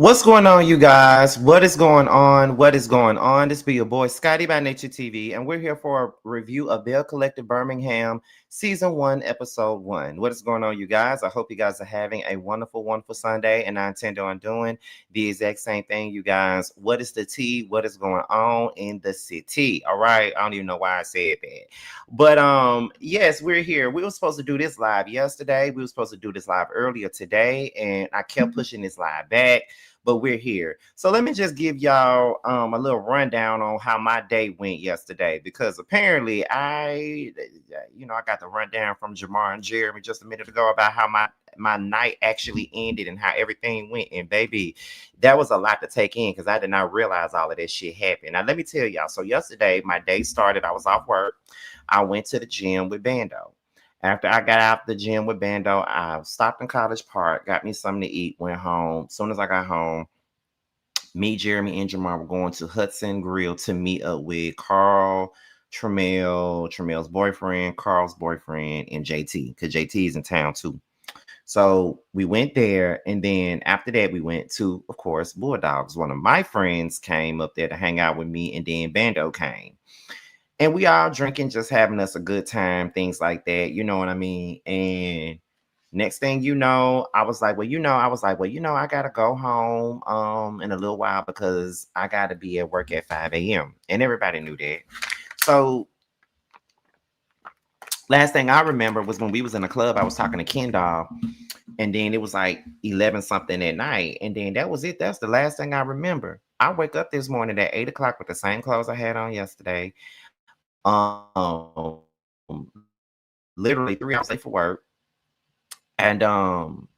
What's going on, you guys? What is going on? What is going on? This be your boy Scotty by Nature TV, and we're here for a review of Belle Collective Birmingham Season 1, Episode 1. What is going on, you guys? I hope you guys are having a wonderful, wonderful Sunday, and I intend on doing the exact same thing, you guys. What is the tea? What is going on in the city? All right. I don't even know why I said that. But yes, we're here. We were supposed to do this live yesterday. We were supposed to do this live earlier today, and I kept pushing this live back, but we're here. So let me just give y'all a little rundown on how my day went yesterday, because apparently I got the rundown from Jamar and Jeremy just a minute ago about how my night actually ended and how everything went. And baby, that was a lot to take in because I did not realize all of this shit happened. Now let me tell y'all. So yesterday my day started. I was off work. I went to the gym with Bando. After I got out the gym with Bando, I stopped in College Park, got me something to eat, went home. As soon as I got home, me, Jeremy, and Jamar were going to Hudson Grill to meet up with Carl, Tramel's boyfriend, Carl's boyfriend, and JT, because JT is in town too. So we went there, and then after that, we went to, of course, Bulldogs. One of my friends came up there to hang out with me, and then Bando came. And we all drinking, just having us a good time, things like that. You know what I mean? And next thing you know, I gotta go home in a little while because I gotta be at work at 5 a.m. And everybody knew that. So last thing I remember was when we was in the club, I was talking to Kendall, and then it was like 11 something at night. And then that was it. That's the last thing I remember. I wake up this morning at 8 o'clock with the same clothes I had on yesterday. Literally 3 hours late for work. And I'm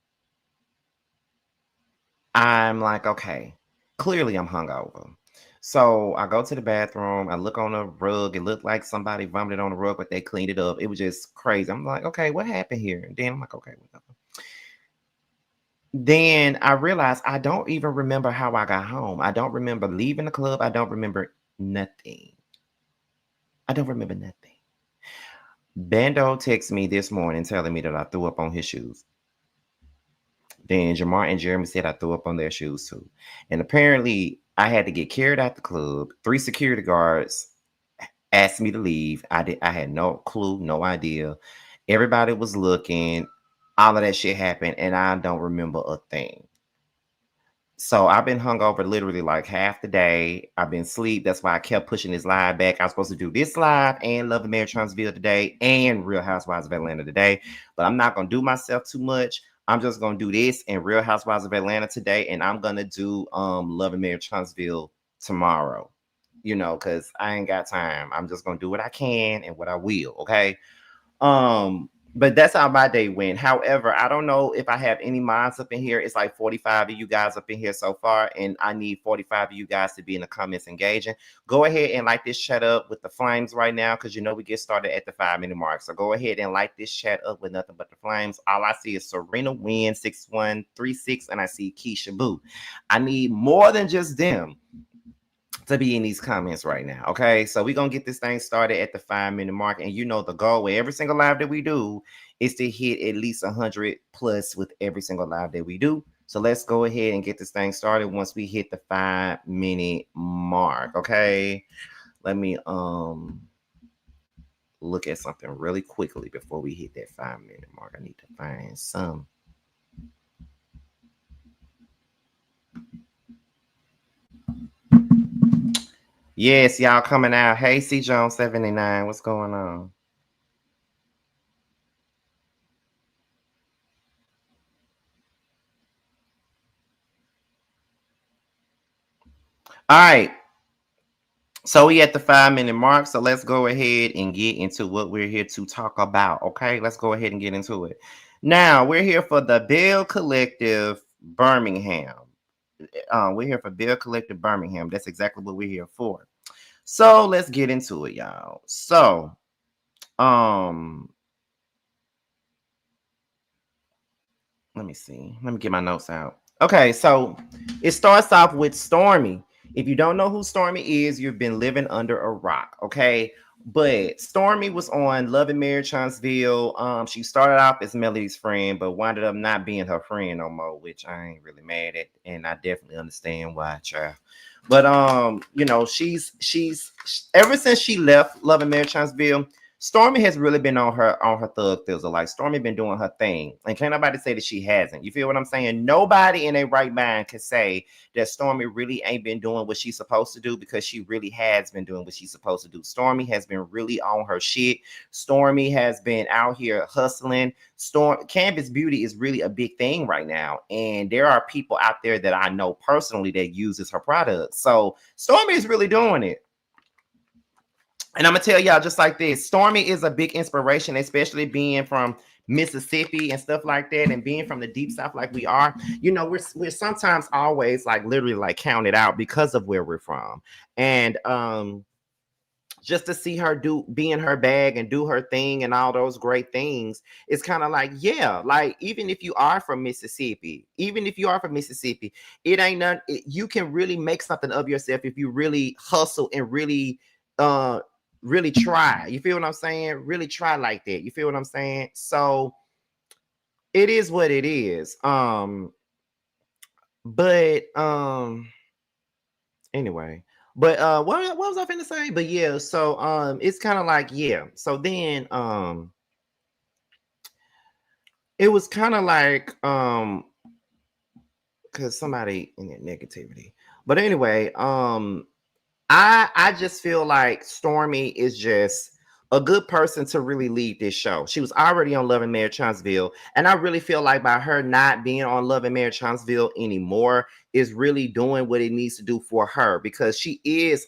like, okay, clearly I'm hungover. So I go to the bathroom, I look on the rug, it looked like somebody vomited on the rug, but they cleaned it up. It was just crazy. I'm like, okay, what happened here? And then I'm like, okay, whatever. Then I realized I don't even remember how I got home. I don't remember leaving the club. I don't remember nothing. I don't remember nothing. Bando texted me this morning telling me that I threw up on his shoes. Then Jamar and Jeremy said I threw up on their shoes too. And apparently I had to get carried out the club. 3 security guards asked me to leave. I had no clue, no idea. Everybody was looking. All of that shit happened, and I don't remember a thing. So I've been hungover literally like half the day. I've been asleep. That's why I kept pushing this live back. I was supposed to do this live and Love and Marriage Transville today and Real Housewives of Atlanta today. But I'm not going to do myself too much. I'm just going to do this and Real Housewives of Atlanta today. And I'm going to do Love and Marriage Transville tomorrow. You know, because I ain't got time. I'm just going to do what I can and what I will. Okay. But that's how my day went. However, I don't know if I have any minds up in here. It's like 45 of you guys up in here so far, and I need 45 of you guys to be in the comments engaging. Go ahead and light this chat up with the flames right now, because you know we get started at the 5-minute mark. So go ahead and light this chat up with nothing but the flames. All I see is Serena Win 6136, and I see Keisha Boo. I need more than just them to be in these comments right now. Okay, so we're gonna get this thing started at the 5-minute mark, and you know the goal with every single live that we do is to hit at least 100 plus with every single live that we do. So let's go ahead and get this thing started once we hit the 5-minute mark. Okay, let me look at something really quickly before we hit that 5-minute mark. I need to find some. Yes, y'all coming out. Hey, C Jones 79, what's going on? All right. So we at the 5-minute mark. So let's go ahead and get into what we're here to talk about. Okay, let's go ahead and get into it. Now we're here for the Belle Collective Birmingham. We're here for Belle Collective Birmingham. That's exactly what we're here for. So let's get into it, y'all. So, let me see. Let me get my notes out. Okay, so it starts off with Stormmy. If you don't know who Stormmy is, you've been living under a rock. Okay, But Stormy was on Love and Marriage Huntsville. She started off as Melody's friend, but wound up not being her friend no more, which I ain't really mad at, and I definitely understand why, child. But you know, she's ever since she left Love and Marriage Huntsville, Stormy has really been on her thug thizzle. Like Stormy been doing her thing, and can't nobody say that she hasn't. You feel what I'm saying? Nobody in a right mind can say that Stormy really ain't been doing what she's supposed to do, because she really has been doing what she's supposed to do. Stormy has been really on her shit. Stormy has been out here hustling. Canvas Beauty is really a big thing right now, and there are people out there that I know personally that uses her products. So Stormy is really doing it. And I'm gonna tell y'all just like this: Stormy is a big inspiration, especially being from Mississippi and stuff like that, and being from the deep south like we are. You know, we're sometimes always like literally like counted out because of where we're from. And just to see her be in her bag and do her thing and all those great things, it's kind of like, yeah, like even if you are from Mississippi, it ain't none. You can really make something of yourself if you really hustle and uh really try. You feel what I'm saying? Really try like that. You feel what I'm saying? So it is what it is. But anyway, but what was I finna say? But yeah, so it's kind of like, yeah. So then it was kind of like because somebody in that negativity. But anyway, I just feel like Stormy is just a good person to really lead this show. She was already on Love and Marriage Huntsville, and I really feel like by her not being on Love and Marriage Huntsville anymore is really doing what it needs to do for her, because she is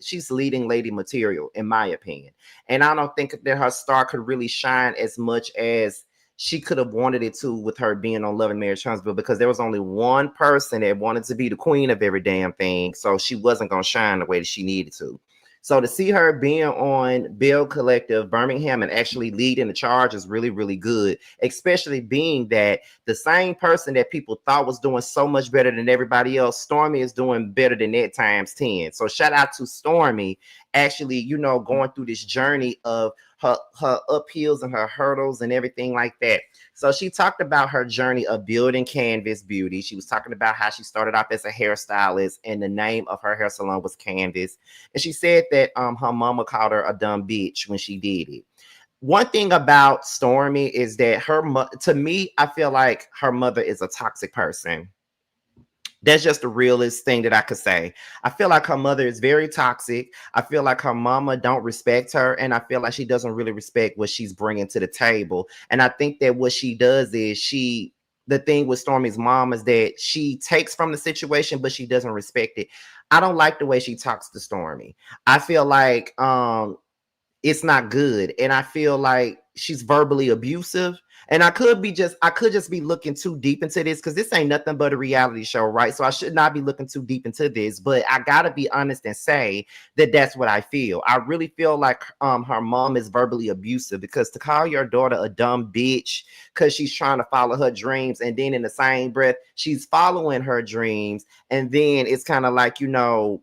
she's leading lady material in my opinion. And I don't think that her star could really shine as much as she could have wanted it to with her being on Love and Marriage Huntsville, because there was only one person that wanted to be the queen of every damn thing. So she wasn't going to shine the way that she needed to. So to see her being on Belle Collective Birmingham and actually leading the charge is really, really good, especially being that the same person that people thought was doing so much better than everybody else, Stormy is doing better than that times 10. So shout out to Stormy, actually, you know, going through this journey of her uphills and her hurdles and everything like that. So she talked about her journey of building Canvas Beauty. She was talking about how she started off as a hairstylist and the name of her hair salon was Canvas. And she said that her mama called her a dumb bitch when she did it. One thing about Stormy is that to me, I feel like her mother is a toxic person. That's just the realest thing that I could say. I feel like her mother is very toxic. I feel like her mama don't respect her, and I feel like she doesn't really respect what she's bringing to the table. And I think that what she does is the thing with Stormy's mom is that she takes from the situation, but she doesn't respect it. I don't like the way she talks to Stormy. I feel like it's not good, and I feel like she's verbally abusive. And I could just be looking too deep into this, because this ain't nothing but a reality show, right? So I should not be looking too deep into this, but I gotta be honest and say that that's what I feel. I really feel like her mom is verbally abusive, because to call your daughter a dumb bitch because she's trying to follow her dreams, and then in the same breath she's following her dreams, and then it's kind of like, you know,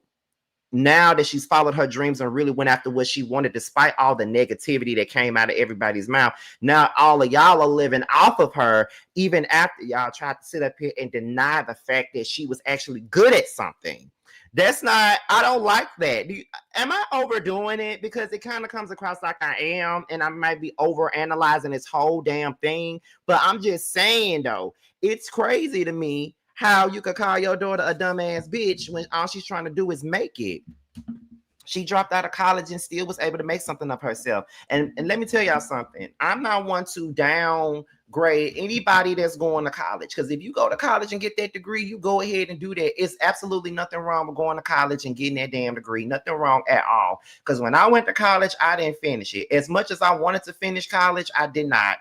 now that she's followed her dreams and really went after what she wanted, despite all the negativity that came out of everybody's mouth, now all of y'all are living off of her, even after y'all tried to sit up here and deny the fact that she was actually good at something. That's not, I don't like that. Am I overdoing it? Because it kind of comes across like I am, and I might be over analyzing this whole damn thing. But I'm just saying, though, it's crazy to me how you could call your daughter a dumbass bitch when all she's trying to do is make it. She dropped out of college and still was able to make something of herself. And let me tell y'all something. I'm not one to downgrade anybody that's going to college, because if you go to college and get that degree, you go ahead and do that. It's absolutely nothing wrong with going to college and getting that damn degree. Nothing wrong at all. Because when I went to college, I didn't finish it. As much as I wanted to finish college, I did not.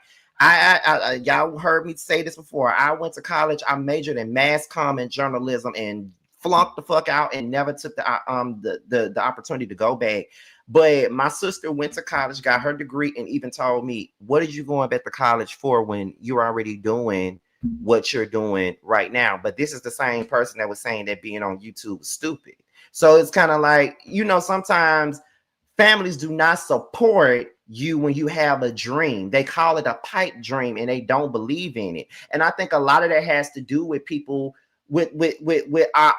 Y'all heard me say this before. I went to college. I majored in mass comm and journalism and flunked the fuck out and never took the opportunity to go back. But my sister went to college, got her degree, and even told me, "What did you going back to college for when you're already doing what you're doing right now?" But this is the same person that was saying that being on YouTube was stupid. So it's kind of like, you know, sometimes families do not support you when you have a dream. They call it a pipe dream and they don't believe in it. And I think a lot of that has to do with people with our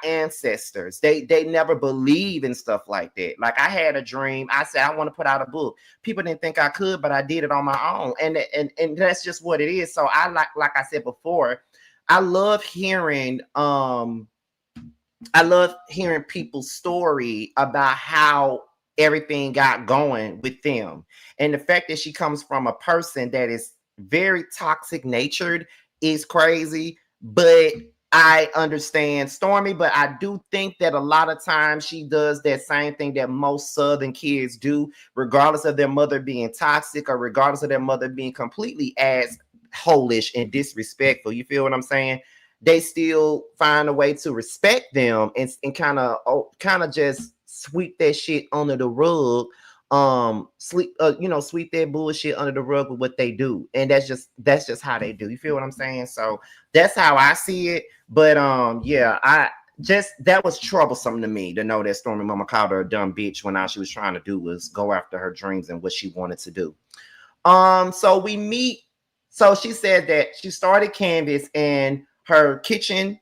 ancestors. They never believe in stuff like that. Like I had a dream. I said I want to put out a book. People didn't think I could, but I did it on my own. And that's just what it is. So I like I said before, I love hearing people's story about how everything got going with them. And the fact that she comes from a person that is very toxic natured is crazy. But I understand Stormy, but I do think that a lot of times she does that same thing that most Southern kids do, regardless of their mother being toxic or regardless of their mother being completely ass holish and disrespectful. You feel what I'm saying? They still find a way to respect them and kind of just sweep that shit under the rug. Sweep that bullshit under the rug with what they do. And that's just how they do. You feel what I'm saying? So that's how I see it. But yeah, that was troublesome to me to know that Stormy Mama called her a dumb bitch when all she was trying to do was go after her dreams and what she wanted to do. So we meet. So she said that she started Canvas in her kitchen,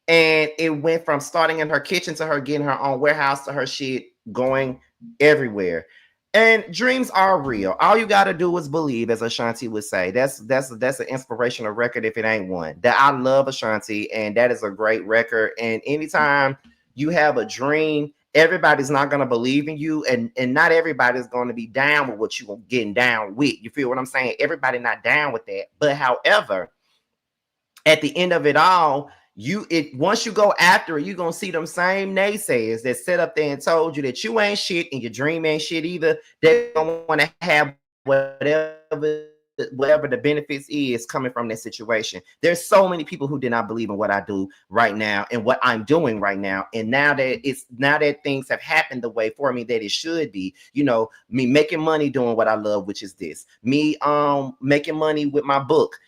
and it went from starting in her kitchen to her getting her own warehouse to her shit going everywhere. And dreams are real. All you got to do is believe, as Ashanti would say. That's an inspirational record if it ain't one. That I love Ashanti, and that is a great record. And anytime you have a dream, everybody's not going to believe in you, and not everybody's going to be down with what you're getting down with. You feel what I'm saying? Everybody not down with that. But however, at the end of it all, once you go after it, you're gonna see them same naysayers that set up there and told you that you ain't shit and your dream ain't shit either. They don't want to have whatever the benefits is coming from this situation. There's so many people who did not believe in what I do right now and what I'm doing right now. And now that things have happened the way for me that it should be, me making money doing what I love, which is this, me making money with my book,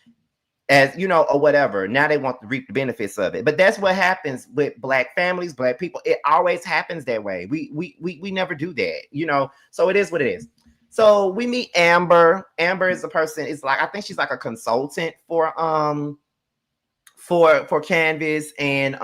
as or whatever. Now they want to reap the benefits of it. But that's what happens with Black families, Black people. It always happens that way. We never do that, so it is what it is. So we meet Amber. Amber is a person, it's like, I think she's like a consultant for Canvas, and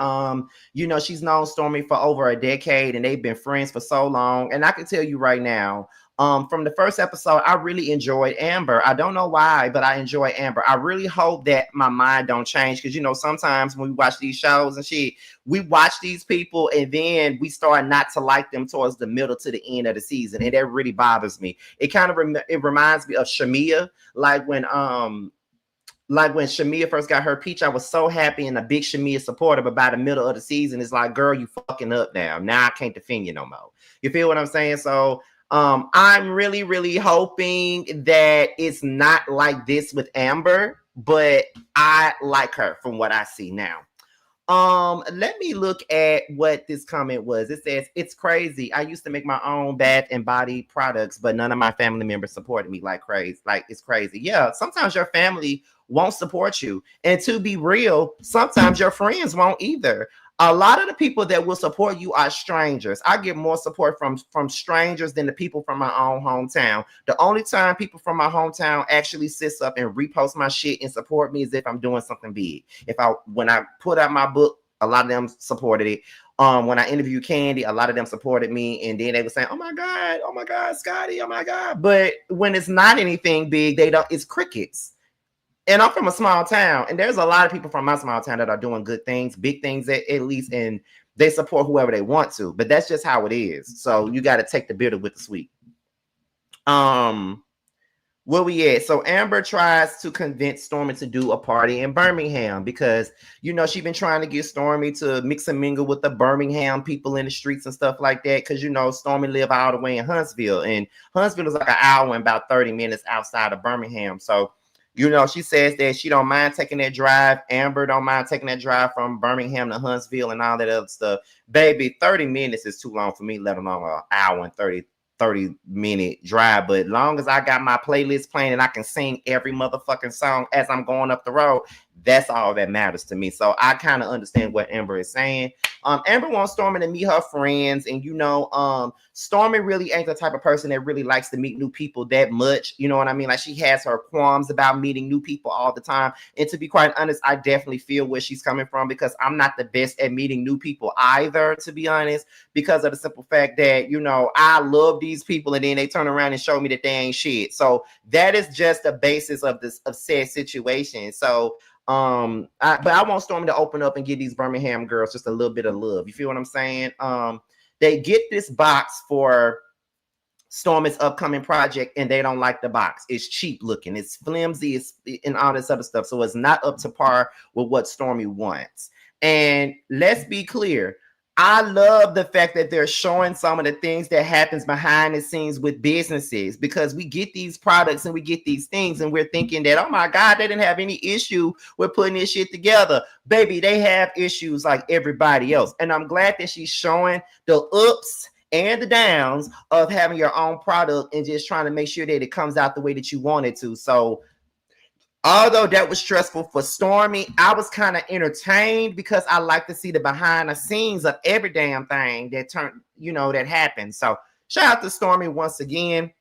she's known Stormy for over a decade, and they've been friends for so long. And I can tell you right now, from the first episode, I really enjoyed Amber. I don't know why, but I enjoy Amber. I really hope that my mind don't change, because sometimes when we watch these shows and shit, we watch these people and then we start not to like them towards the middle to the end of the season, and that really bothers me. It kind of it reminds me of Shamia, like when Shamia first got her peach. I was so happy and a big Shamia supporter, but by the middle of the season, it's like, girl, you fucking up now. Now I can't defend you no more. You feel what I'm saying? So I'm really, really hoping that it's not like this with Amber, but I like her from what I see now. Let me look at what this comment was. It says, it's crazy. I used to make my own bath and body products, but none of my family members supported me like crazy. Like, it's crazy. Yeah, sometimes your family won't support you. And to be real, sometimes your friends won't either. A lot of the people that will support you are strangers. I get more support from strangers than the people from my own hometown. The only time people from my hometown actually sits up and repost my shit and support me is if I'm doing something big. When I put out my book, a lot of them supported it. When I interviewed Candy, a lot of them supported me, and then they were saying, oh my God, Scotty, oh my God. But when it's not anything big, it's crickets. And I'm from a small town, and there's a lot of people from my small town that are doing good things, big things at least, and they support whoever they want to. But that's just how it is. So you got to take the bitter with the sweet. Where we at? So Amber tries to convince Stormy to do a party in Birmingham because, she's been trying to get Stormy to mix and mingle with the Birmingham people in the streets and stuff like that. Because, Stormy live all the way in Huntsville, and Huntsville is like an hour and about 30 minutes outside of Birmingham. So, she says that she don't mind taking that drive. Amber don't mind taking that drive from Birmingham to Huntsville and all that other stuff. Baby, 30 minutes is too long for me, let alone an hour and 30-minute drive. But long as I got my playlist playing and I can sing every motherfucking song as I'm going up the road, That's all that matters to me. So I kind of understand what Amber is saying. Amber wants Stormy to meet her friends, and Stormy really ain't the type of person that really likes to meet new people that much. You know what I mean? Like, she has her qualms about meeting new people all the time. And to be quite honest, I definitely feel where she's coming from, because I'm not the best at meeting new people either, to be honest, because of the simple fact that, I love these people and then they turn around and show me that they ain't shit. So that is just the basis of this of said situation. So but I want Stormy to open up and give these Birmingham girls just a little bit of love. You feel what I'm saying? They get this box for Stormy's upcoming project, and they don't like the box. It's cheap looking, it's flimsy, it's and all this other stuff. So it's not up to par with what Stormy wants. And let's be clear, I love the fact that they're showing some of the things that happens behind the scenes with businesses, because we get these products and we get these things and we're thinking that, oh my God, they didn't have any issue with putting this shit together. Baby, they have issues like everybody else. And I'm glad that she's showing the ups and the downs of having your own product and just trying to make sure that it comes out the way that you want it to. So although that was stressful for Stormy, I was kind of entertained because I like to see the behind the scenes of every damn thing that happened. So shout out to Stormy once again.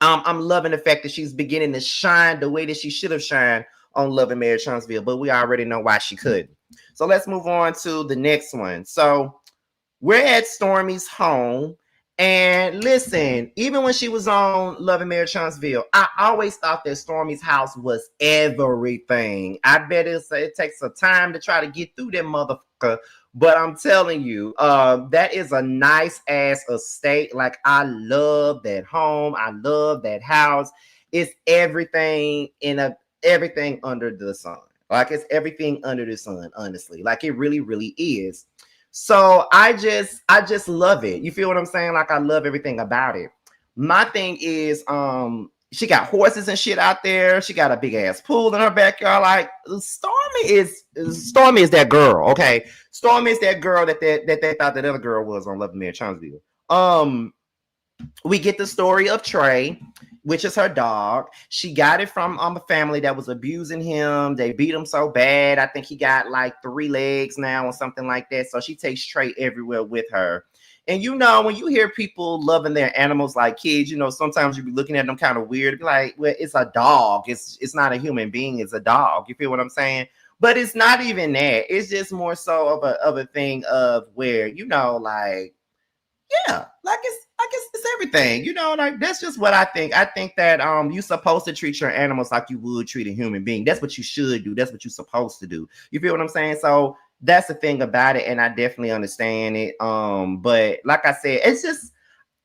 I'm loving the fact that she's beginning to shine the way that she should have shined on Love and Marriage Huntsville, but we already know why she couldn't. So let's move on to the next one. So we're at Stormy's home. And listen, even when she was on Love and Marriage Huntsville, I always thought that Stormy's house was everything. I bet it takes some time to try to get through that motherfucker. But I'm telling you, that is a nice ass estate. Like, I love that home. I love that house. It's everything everything under the sun. Like, it's everything under the sun, honestly. Like, it really, really is. So I just love it. You feel what I'm saying? Like, I love everything about it. My thing is, she got horses and shit out there. She got a big ass pool in her backyard. Like, Stormy is that girl. Okay, Stormy is that girl that they thought that other girl was on Love and Marriage Huntsville. We get the story of Trey, which is her dog. She got it from a family that was abusing him. They beat him so bad. I think he got like 3 legs now or something like that. So she takes Trey everywhere with her. And when you hear people loving their animals like kids, sometimes you be looking at them kind of weird. Be like, well, it's a dog. It's not a human being. It's a dog. You feel what I'm saying? But it's not even that. It's just more so of a thing of where, like, yeah, like it's everything, like, that's just what I think. I think that you're supposed to treat your animals like you would treat a human being. That's what you should do. That's what you're supposed to do. You feel what I'm saying? So that's the thing about it, and I definitely understand it. But like I said, it's just,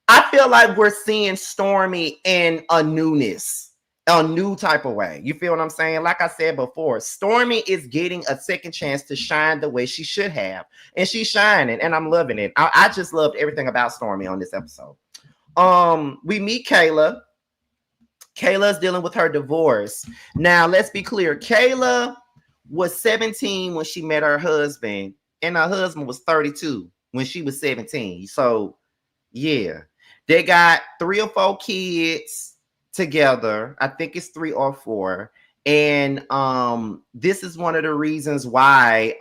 I feel like we're seeing Stormy in a new type of way. You feel what I'm saying? Like I said before, Stormy is getting a second chance to shine the way she should have. And she's shining, and I'm loving it. I just loved everything about Stormy on this episode. We meet Kayla. Kayla's dealing with her divorce. Now, let's be clear. Kayla was 17 when she met her husband, and her husband was 32 when she was 17. So, yeah. They got 3 or 4 kids together. I think it's 3 or 4. And this is one of the reasons why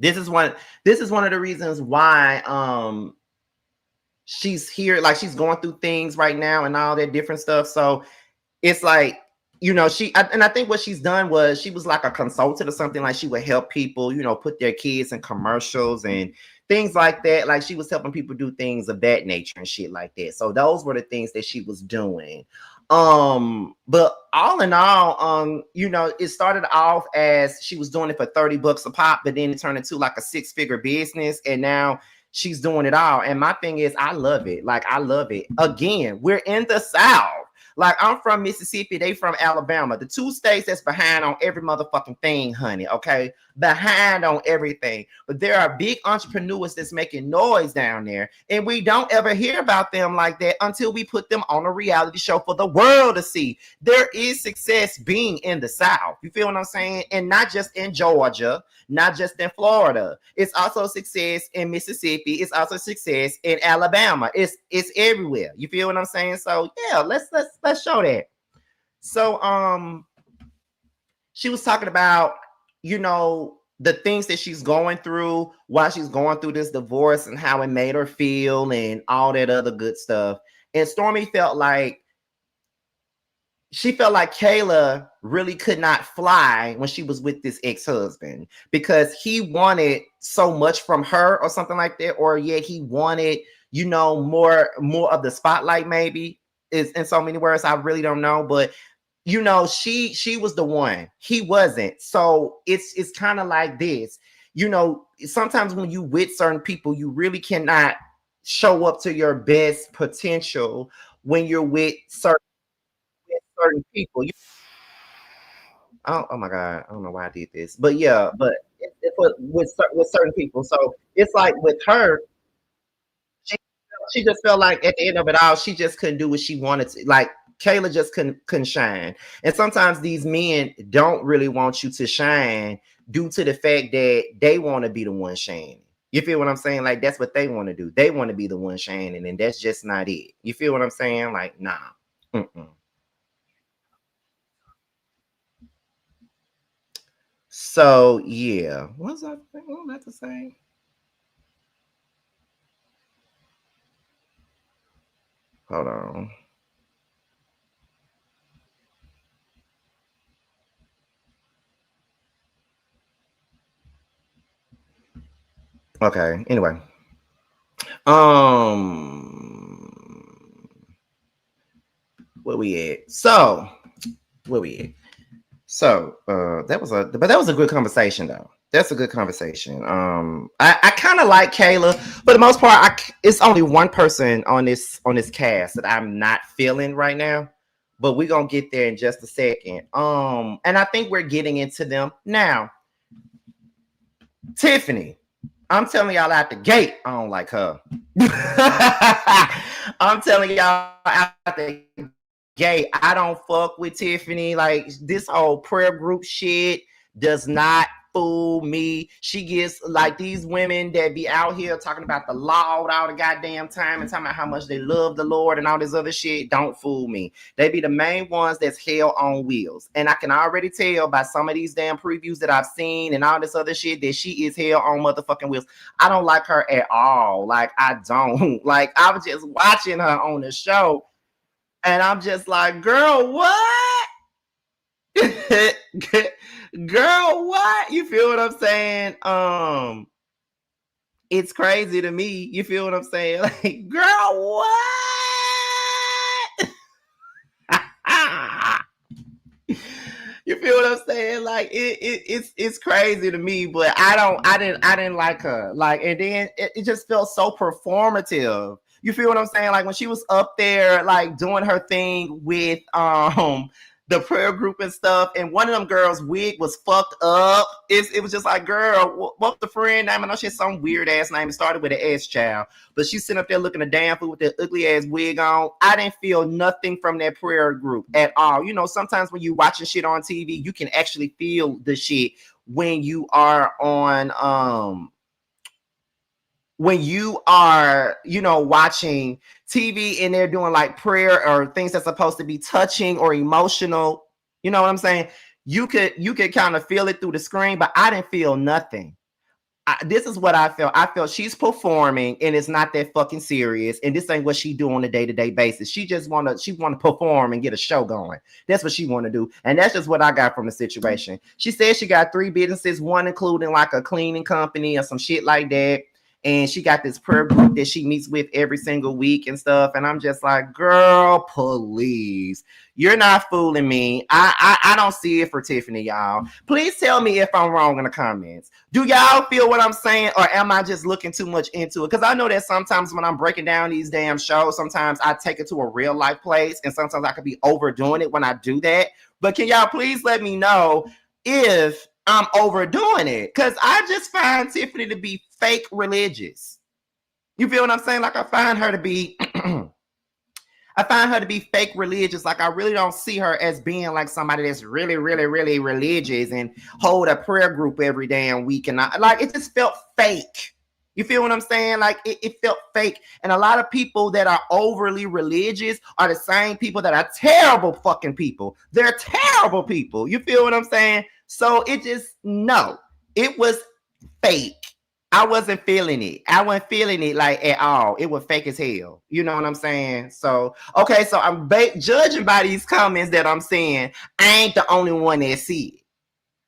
this is one of the reasons why she's here. Like, she's going through things right now and all that different stuff. So it's like, I think what she's done was she was like a consultant or something. Like, she would help people, put their kids in commercials and things like that. Like, she was helping people do things of that nature and shit like that. So those were the things that she was doing. But all in all, it started off as she was doing it for $30 a pop, but then it turned into like a 6-figure business, and now she's doing it all. And my thing is, I love it. Like, I love it. Again, we're in the South. Like, I'm from Mississippi, they from Alabama. The 2 states that's behind on every motherfucking thing, honey, okay? Behind on everything. But there are big entrepreneurs that's making noise down there, and we don't ever hear about them like that until we put them on a reality show for the world to see. There is success being in the South. You feel what I'm saying? And not just in Georgia, not just in Florida. It's also success in Mississippi. It's also success in Alabama. It's everywhere. You feel what I'm saying? So yeah, let's show that. So she was talking about, the things that she's going through while she's going through this divorce and how it made her feel and all that other good stuff. And Stormy she felt like Kayla really could not fly when she was with this ex-husband because he wanted so much from her or something like that, or he wanted, more of the spotlight, maybe, is in so many words. I really don't know, but she was the one, he wasn't. So it's kind of like this, sometimes when you with certain people, you really cannot show up to your best potential when you're with certain people. Oh my god, I don't know why I did this, but yeah, but it's with certain people. So it's like with her, she, she just felt like at the end of it all, she just couldn't do what she wanted to. Like Kayla just couldn't shine. And sometimes these men don't really want you to shine due to the fact that they want to be the one shining. You feel what I'm saying? Like that's what they want to do. They want to be the one shining, and that's just not it. You feel what I'm saying? Like, nah. Mm-mm. So yeah, what was I about to say? Hold on. Okay. Anyway, um, where we at? So where we at? So that was a good conversation though. That's a good conversation. I kind of like Kayla. For the most part, it's only one person on this cast that I'm not feeling right now. But we're gonna get there in just a second. And I think we're getting into them now. Tiffany, I'm telling y'all out the gate, I don't like her. I'm telling y'all out the gate, I don't fuck with Tiffany. Like this whole prayer group shit does not fool me. She gets like these women that be out here talking about the Lord all the goddamn time and talking about how much they love the Lord and all this other shit. Don't fool me. They be the main ones that's hell on wheels. And I can already tell by some of these damn previews that I've seen and all this other shit that she is hell on motherfucking wheels. I don't like her at all. Like I don't. Like I was just watching her on the show and I'm just like, girl, what? Girl, what? You feel what I'm saying? It's crazy to me. You feel what I'm saying? Like, girl, what? You feel what I'm saying? Like it's crazy to me, but I didn't like her. Like, and then it just felt so performative. You feel what I'm saying? Like when she was up there, like doing her thing with the prayer group and stuff, and one of them girls' wig was fucked up. It was just like, girl, what's the friend name? I know she had some weird ass name. It started with an S child, but she's sitting up there looking a damn fool with that ugly ass wig on. I didn't feel nothing from that prayer group at all. Sometimes when you watching shit on TV, you can actually feel the shit when you are on watching TV and they're doing like prayer or things that's supposed to be touching or emotional. You know what I'm saying? You could kind of feel it through the screen, but I didn't feel nothing. This is what I felt. I felt she's performing and it's not that fucking serious. And this ain't what she do on a day-to-day basis. She wanna perform and get a show going. That's what she want to do. And that's just what I got from the situation. She said she got 3 businesses, one including like a cleaning company or some shit like that. And she got this prayer group that she meets with every single week and stuff. And I'm just like, girl, please. You're not fooling me. I don't see it for Tiffany, y'all. Please tell me if I'm wrong in the comments. Do y'all feel what I'm saying, or am I just looking too much into it? Because I know that sometimes when I'm breaking down these damn shows, sometimes I take it to a real life place, and sometimes I could be overdoing it when I do that. But can y'all please let me know if I'm overdoing it? Because I just find Tiffany to be fake religious. You feel what I'm saying? Like I find her to be fake religious. Like I really don't see her as being like somebody that's really, really, really religious and hold a prayer group every damn week. And it just felt fake. You feel what I'm saying? Like it felt fake. And a lot of people that are overly religious are the same people that are terrible fucking people. They're terrible people. You feel what I'm saying? So it just, no, it was fake. I wasn't feeling it. I wasn't feeling it like at all. It was fake as hell. You know what I'm saying? So, okay, so I'm judging by these comments that I'm saying. I ain't the only one that see it.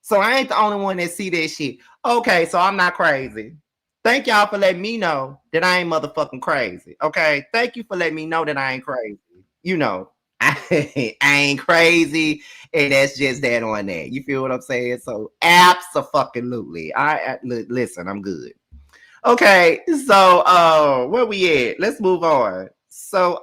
So I ain't the only one that see that shit. Okay, so I'm not crazy. Thank y'all for letting me know that I ain't motherfucking crazy. Okay, thank you for letting me know that I ain't crazy. You know, I ain't crazy, and that's just that on that. You feel what I'm saying? So absolutely. Listen, I'm good. Okay, so where we at? Let's move on. So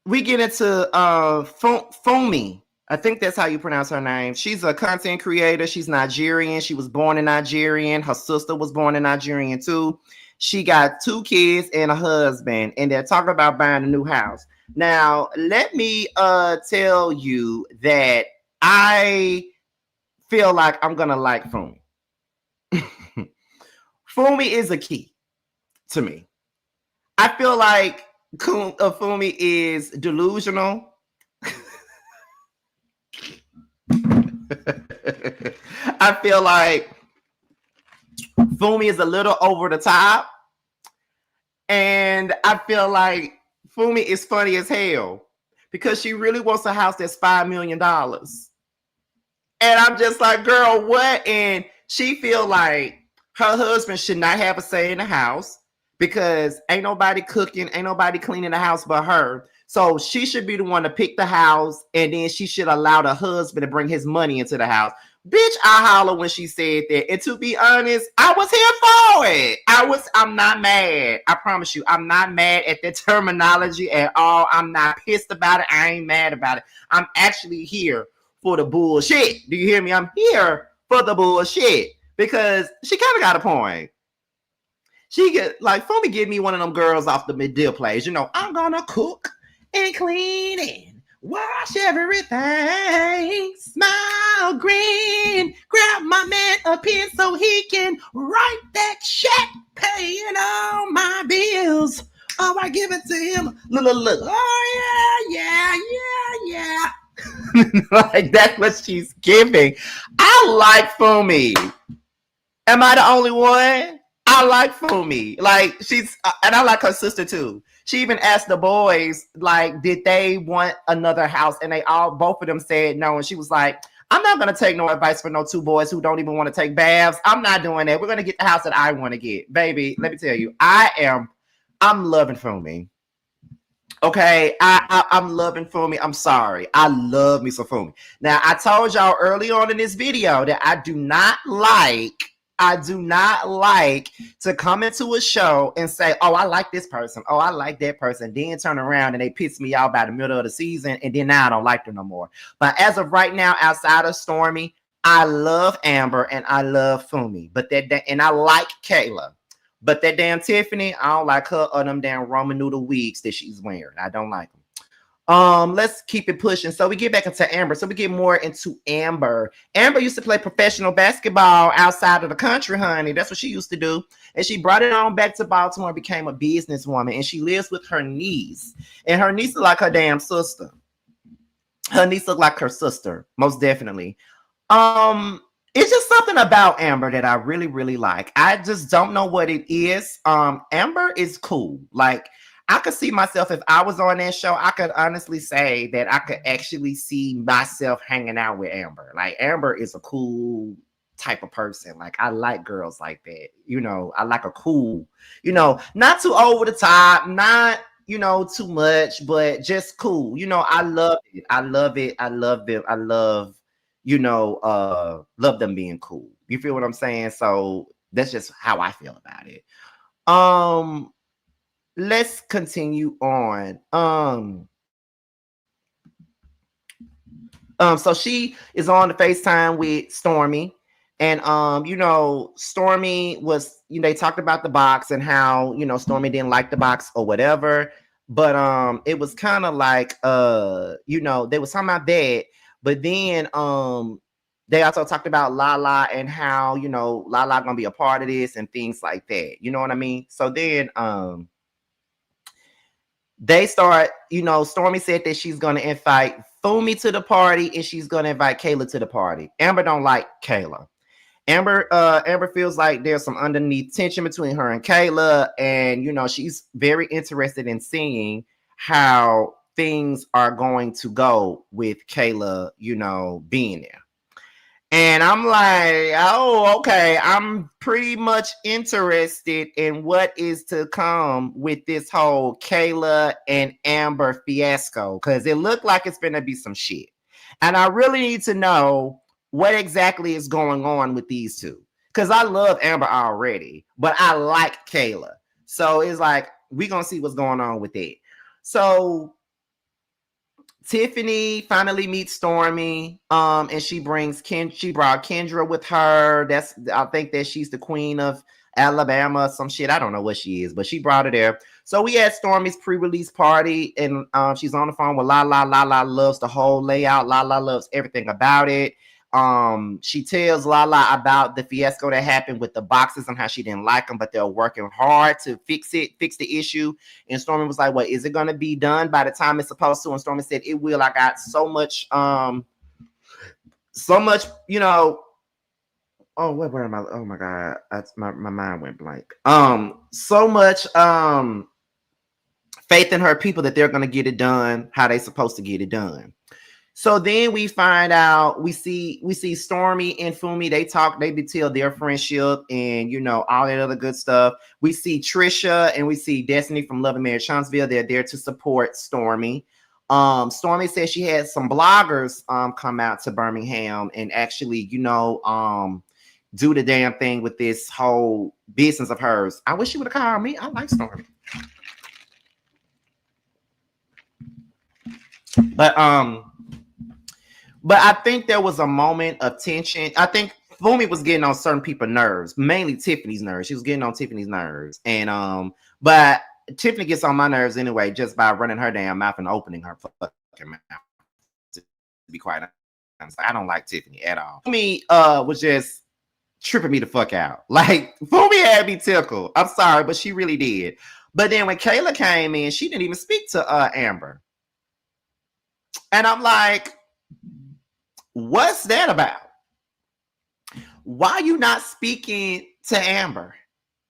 we get into Fumi. I think that's how you pronounce her name. She's a content creator. She's Nigerian. She was born in Nigerian. Her sister was born in Nigerian too. She got 2 kids and a husband, and they're talking about buying a new house. Now, let me tell you that I feel like I'm gonna like Fumi. Fumi is a key to me. I feel like Fumi is delusional. I feel like Fumi is a little over the top. And I feel like Fumi is funny as hell because she really wants a house that's $5 million. And I'm just like, girl, what? And she feel like her husband should not have a say in the house because ain't nobody cooking, ain't nobody cleaning the house but her. So she should be the one to pick the house, and then she should allow the husband to bring his money into the house. Bitch, I holler when she said that. And to be honest, I was here for it. I'm not mad. I promise you, I'm not mad at the terminology at all. I'm not pissed about it. I ain't mad about it. I'm actually here for the bullshit. Do you hear me? I'm here for the bullshit because she kind of got a point. She get like Fumi give me one of them girls off the mid-deal plays. You know, I'm gonna cook and clean and wash everything. Smile, grin, grab my man a pen so he can write that check, paying all my bills. Oh, I give it to him. Look. Oh yeah. Like that's what she's giving. I like Fumi. Am I the only one? I like Fumi. Like she's, and I like her sister too. She even asked the boys, like, did they want another house? And both of them said no. And she was like, I'm not gonna take no advice from no 2 boys who don't even want to take baths. I'm not doing that. We're gonna get the house that I want to get, baby. Let me tell you, I'm loving Fumi. Okay, I'm loving Fumi. I'm sorry. I love me some Fumi. Now, I told y'all early on in this video that I do not like to come into a show and say, oh, I like this person. Oh, I like that person. Then turn around and they piss me off by the middle of the season. And then now I don't like them no more. But as of right now, outside of Stormy, I love Amber and I love Fumi. And I like Kayla. But that damn Tiffany, I don't like her or them damn Roman noodle wigs that she's wearing. I don't like them. Let's keep it pushing. So we get back into Amber. So we get more into Amber. Amber used to play professional basketball outside of the country, honey. That's what she used to do. And she brought it on back to Baltimore and became a businesswoman. And she lives with her niece. And her niece is like her damn sister. Her niece look like her sister, most definitely. It's just something about Amber that I really, really like. I just don't know what it is. Amber is cool. Like, I could see myself if I was on that show. I could honestly say that I could actually see myself hanging out with Amber. Like, Amber is a cool type of person. Like, I like girls like that. You know, I like a cool, you know, not too over the top, not, you know, too much, but just cool. You know, I love it. I love it. I love them. I love, you know, love them being cool. You feel what I'm saying? So that's just how I feel about it. Let's continue on. So she is on the FaceTime with Stormy. And you know, Stormy was, you know, they talked about the box and how, you know, Stormy didn't like the box or whatever. But it was kind of like you know, they was talking about that. But then They also talked about Lala and how, Lala gonna be a part of this and things like that. You know what I mean? So then they start, Stormy said that she's gonna invite Fumi to the party and she's gonna invite Kayla to the party. Amber don't like Kayla. Amber feels like there's some underneath tension between her and Kayla, and she's very interested in seeing how things are going to go with Kayla, being there. And I'm like, oh, okay. I'm pretty much interested in what is to come with this whole Kayla and Amber fiasco, because it looked like it's going to be some shit. And I really need to know what exactly is going on with these two. Because I love Amber already, but I like Kayla. So it's like, we're going to see what's going on with it. So Tiffany finally meets Stormy, and she brought Kendra with her. I think that she's the queen of Alabama, some shit. I don't know what she is, but she brought her there. So we had Stormy's pre-release party, and she's on the phone with Lala. Lala loves the whole layout. Lala loves everything about it. She tells Lala about the fiasco that happened with the boxes and how she didn't like them, but they're working hard to fix the issue. And Stormy was like, "What is it going to be done by the time it's supposed to?" And Stormy said, "It will. I got so much, Oh, where am I? Oh my god, my mind went blank. So much faith in her people that they're going to get it done how they supposed to get it done." So then we find out, we see Stormy and Fumi, they talk, they detail their friendship and, all that other good stuff. We see Trisha and we see Destiny from Love and Marriage Huntsville. They're there to support Stormy. Stormy says she had some bloggers come out to Birmingham and actually, do the damn thing with this whole business of hers. I wish she would have called me. I like Stormy. But I think there was a moment of tension. I think Fumi was getting on certain people's nerves, mainly Tiffany's nerves. She was getting on Tiffany's nerves. And but Tiffany gets on my nerves anyway, just by running her damn mouth and opening her fucking mouth. To be quite honest, I don't like Tiffany at all. Fumi was just tripping me the fuck out. Like, Fumi had me tickled. I'm sorry, but she really did. But then when Kayla came in, she didn't even speak to Amber. And I'm like, what's that about? Why are you not speaking to Amber?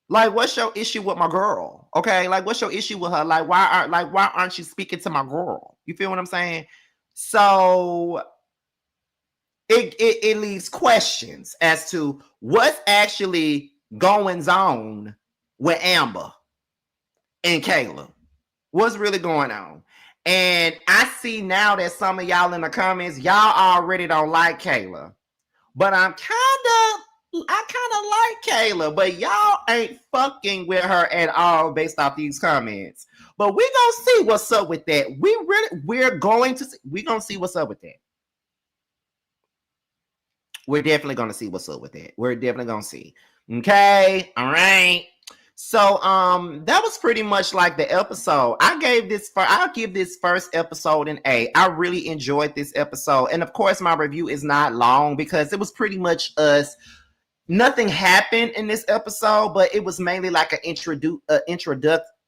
Like, what's your issue with my girl? Okay, like, what's your issue with her? Like, why aren't you speaking to my girl? You feel what I'm saying? So it leaves questions as to what's actually going on with Amber and Kayla. What's really going on? And I see now that some of y'all in the comments, y'all already don't like Kayla. But I kind of like Kayla, but y'all ain't fucking with her at all based off these comments. But we're gonna see what's up with that. We're going to see what's up with that. We're definitely gonna see what's up with that. We're definitely gonna see. Okay, all right. So that was pretty much like the episode. I'll give this first episode an A. I really enjoyed this episode. And of course, my review is not long because it was pretty much us. Nothing happened in this episode, but it was mainly like an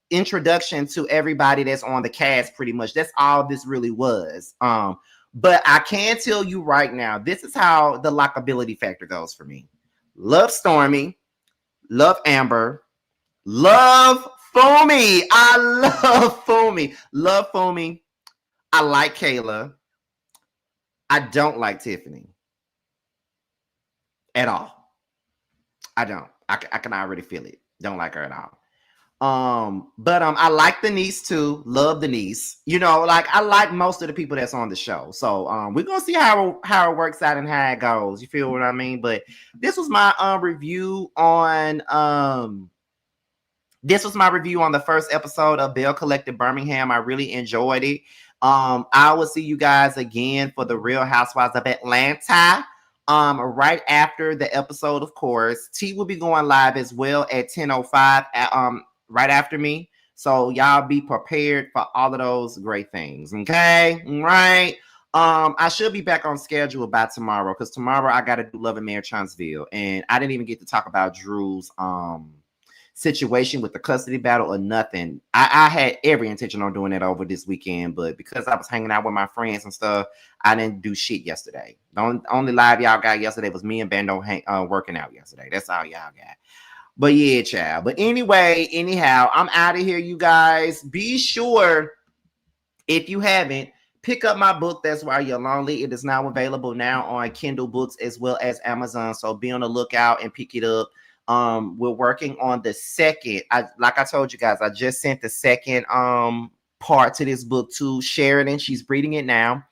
introduction to everybody that's on the cast, pretty much. That's all this really was. But I can tell you right now, this is how the likability factor goes for me. Love Stormy, love Amber, love Fumi. I love Fumi. Love Fumi. I like Kayla. I don't like Tiffany at all. I don't. I can already feel it. Don't like her at all. But I like the niece too. Love the niece. Like I like most of the people that's on the show. So we're gonna see how it works out and how it goes. You feel what I mean? But this was my review on the first episode of Belle Collective Birmingham. I really enjoyed it. I will see you guys again for the Real Housewives of Atlanta. Right after the episode, of course. T will be going live as well at 10:05. Right after me. So y'all be prepared for all of those great things. Okay, all right. I should be back on schedule by tomorrow because tomorrow I got to do Love and Mayor Chancellorsville, and I didn't even get to talk about Drew's situation with the custody battle or nothing. I had every intention on doing it over this weekend, but because I was hanging out with my friends and stuff, I didn't do shit yesterday. The only live y'all got yesterday was me and Bando working out yesterday. That's all y'all got. But yeah, child. But anyway, anyhow, I'm out of here, you guys. Be sure, if you haven't, pick up my book, That's Why You're Lonely. It is now available now on Kindle Books as well as Amazon. So be on the lookout and pick it up. We're working on the second. Like I told you guys, I just sent the second part to this book to Sheridan. She's reading it now.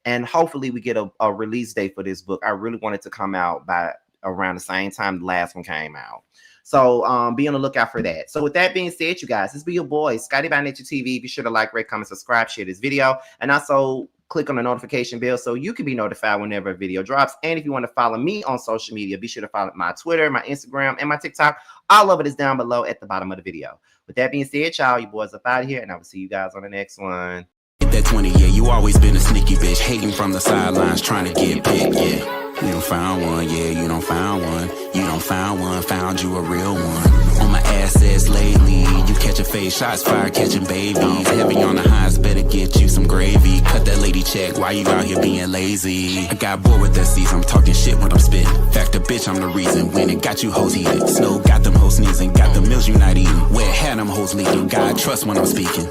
And hopefully we get a release date for this book. I really want it to come out by around the same time the last one came out. So be on the lookout for that. So with that being said, you guys, this be your boy, Scotty by Nature TV. Be sure to like, rate, comment, subscribe, share this video. And also click on the notification bell so you can be notified whenever a video drops. And if you want to follow me on social media, be sure to follow my Twitter, my Instagram, and my TikTok. All of it is down below at the bottom of the video. With that being said, y'all, you boys up out of here, and I will see you guys on the next one. That 20, yeah, you always been a sneaky bitch, hating from the sidelines, trying to get picked, yeah. You don't found one, yeah, you don't found one. You don't found one, found you a real one. On my assets lately, you catch a face, shots fired, catching babies. Heavy on the highs, better get you some gravy. Cut that lady check, why you out here being lazy? I got bored with that season, I'm talking shit when I'm spitting. Fact the bitch, I'm the reason, when it got you hoes heated. Snow got them hoes sneezing, got the meals you not eating. Wet had them hoes leaking, God trust when I'm speaking.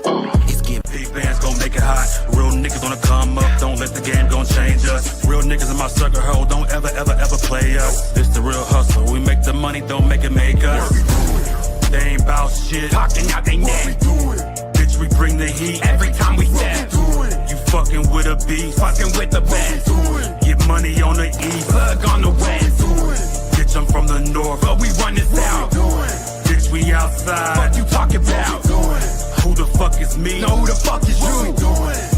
It's giving. Big bands gon' make it hot. Real niggas gonna come up, don't let the game gon' change us. Real niggas in my circle, ho, don't ever play us. This the real hustle, we make the money, don't make it make us. They ain't bout shit, talking out they neck. Bitch, we bring the heat every time we step. You fucking with a beast, fucking with the best. Get money on the east, plug on the west. Bitch, I'm from the north, but we run this out. Bitch, we outside, what you talking about? Who the fuck is me? No, who the fuck is you?